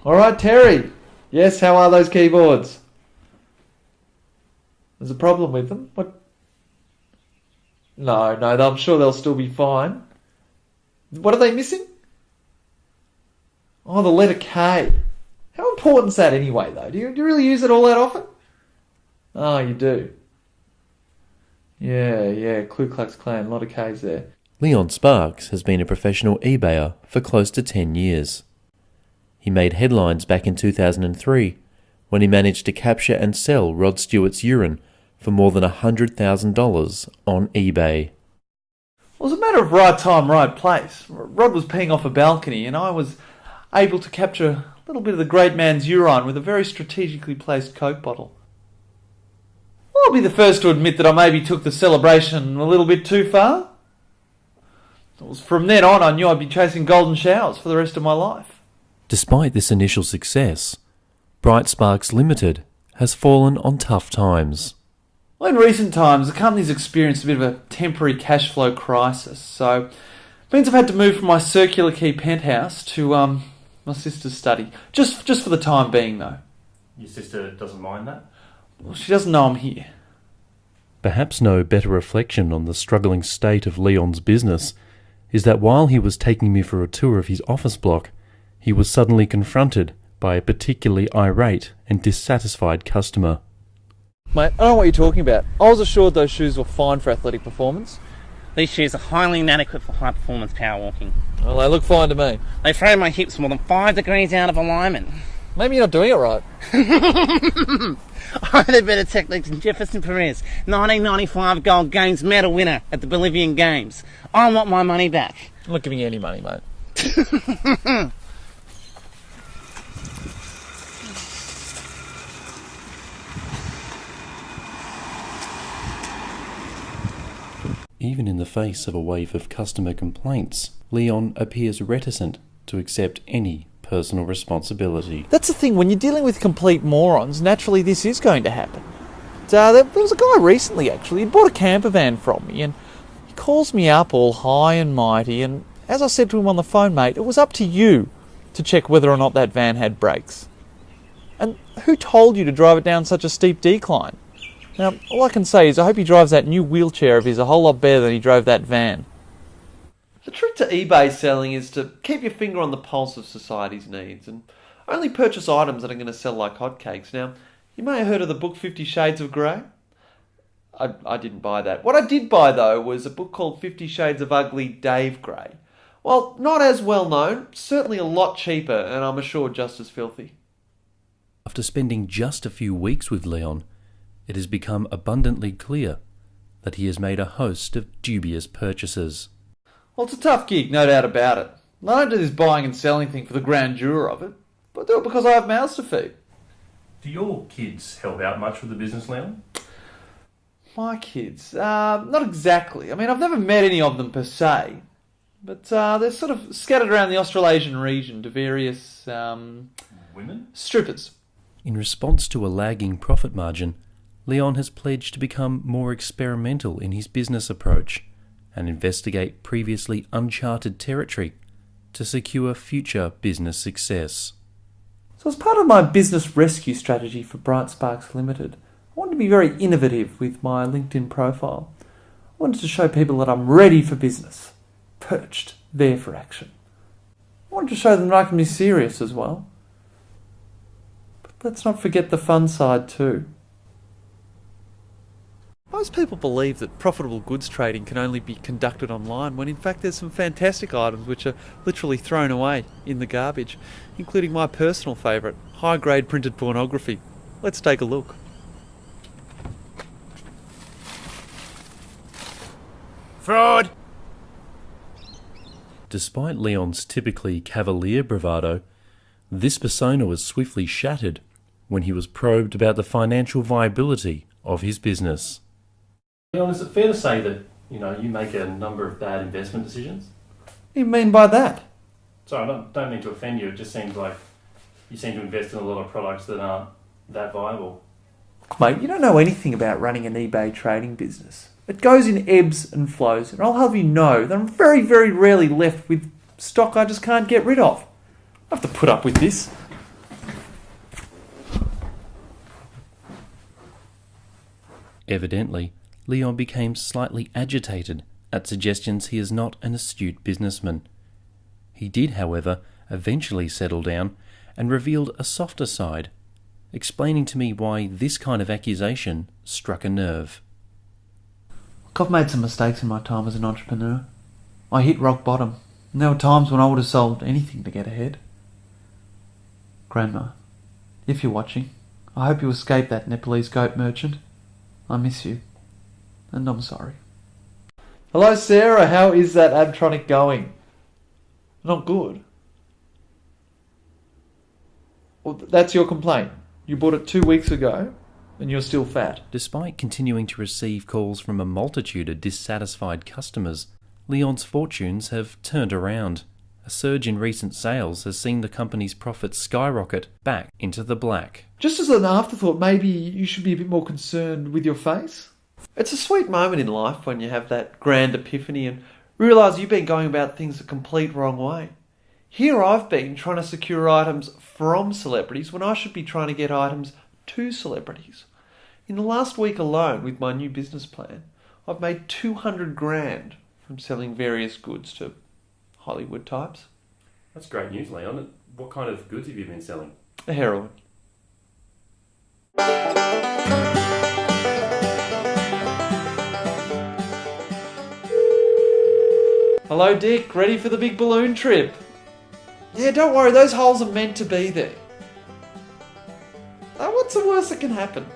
All right, Terry. Yes, how are those keyboards? There's a problem with them? What? No, I'm sure they'll still be fine. What are they missing? Oh, the letter K. How important's that anyway, though? Do you really use it all that often? Oh, you do. Yeah, Ku Klux Klan, a lot of K's there. Leon Sparks has been a professional eBayer for close to 10 years. He made headlines back in 2003 when he managed to capture and sell Rod Stewart's urine for more than $100,000 on eBay. It was a matter of right time, right place. Rod was peeing off a balcony and I was able to capture a little bit of the great man's urine with a very strategically placed Coke bottle. I'll be the first to admit that I maybe took the celebration a little bit too far. It was from then on I knew I'd be chasing golden showers for the rest of my life. Despite this initial success, Bright Sparks Limited has fallen on tough times. Well, in recent times, the company's experienced a bit of a temporary cash flow crisis, so it means I've had to move from my circular quay penthouse to my sister's study. Just for the time being, though. Your sister doesn't mind that? Well, she doesn't know I'm here. Perhaps no better reflection on the struggling state of Leon's business is that while he was taking me for a tour of his office block, he was suddenly confronted by a particularly irate and dissatisfied customer. Mate, I don't know what you're talking about. I was assured those shoes were fine for athletic performance. These shoes are highly inadequate for high performance power walking. Well, they look fine to me. They throw my hips more than 5 degrees out of alignment. Maybe you're not doing it right. I had a better technique than Jefferson Perez, 1995 gold games medal winner at the Bolivian Games. I want my money back. I'm not giving you any money, mate. Even in the face of a wave of customer complaints, Leon appears reticent to accept any personal responsibility. That's the thing, when you're dealing with complete morons, naturally this is going to happen. There was a guy recently, actually, he bought a camper van from me, and he calls me up all high and mighty, and as I said to him on the phone, mate, it was up to you to check whether or not that van had brakes. And who told you to drive it down such a steep decline? Now, all I can say is I hope he drives that new wheelchair of his a whole lot better than he drove that van. The trick to eBay selling is to keep your finger on the pulse of society's needs and only purchase items that are going to sell like hotcakes. Now, you may have heard of the book 50 Shades of Grey. I didn't buy that. What I did buy, though, was a book called 50 Shades of Ugly Dave Grey. Well, not as well known, certainly a lot cheaper, and I'm assured just as filthy. After spending just a few weeks with Leon, it has become abundantly clear that he has made a host of dubious purchases. Well, it's a tough gig, no doubt about it. I don't do this buying and selling thing for the grandeur of it, but I do it because I have mouths to feed. Do your kids help out much with the business, Leon? My kids? Not exactly. I mean, I've never met any of them per se, but they're sort of scattered around the Australasian region to various... Women? Strippers. In response to a lagging profit margin, Leon has pledged to become more experimental in his business approach and investigate previously uncharted territory to secure future business success. So as part of my business rescue strategy for Bright Sparks Limited, I wanted to be very innovative with my LinkedIn profile. I wanted to show people that I'm ready for business, perched, there for action. I wanted to show them that I can be serious as well. But let's not forget the fun side too. Most people believe that profitable goods trading can only be conducted online when in fact there's some fantastic items which are literally thrown away in the garbage, including my personal favourite, high-grade printed pornography. Let's take a look. Fraud! Despite Leon's typically cavalier bravado, this persona was swiftly shattered when he was probed about the financial viability of his business. Leon, is it fair to say that, you make a number of bad investment decisions? What do you mean by that? Sorry, I don't mean to offend you, it just seems like you seem to invest in a lot of products that aren't that viable. Look, mate, you don't know anything about running an eBay trading business. It goes in ebbs and flows, and I'll have you know that I'm very, very rarely left with stock I just can't get rid of. I have to put up with this. Evidently, Leon became slightly agitated at suggestions he is not an astute businessman. He did, however, eventually settle down and revealed a softer side, explaining to me why this kind of accusation struck a nerve. I've made some mistakes in my time as an entrepreneur. I hit rock bottom, and there were times when I would have sold anything to get ahead. Grandma, if you're watching, I hope you escape that Nepalese goat merchant. I miss you, and I'm sorry. Hello, Sarah. How is that Abtronic going? Not good. Well, that's your complaint. You bought it 2 weeks ago, and you're still fat. Despite continuing to receive calls from a multitude of dissatisfied customers, Leon's fortunes have turned around. A surge in recent sales has seen the company's profits skyrocket back into the black. Just as an afterthought, maybe you should be a bit more concerned with your face. It's a sweet moment in life when you have that grand epiphany and realise you've been going about things the complete wrong way. Here I've been trying to secure items from celebrities when I should be trying to get items to celebrities. In the last week alone, with my new business plan, I've made 200 grand from selling various goods to Hollywood types. That's great news, Leon. What kind of goods have you been selling? A heroin. Hello, Dick. Ready for the big balloon trip? Yeah, don't worry. Those holes are meant to be there. What's the worst that can happen?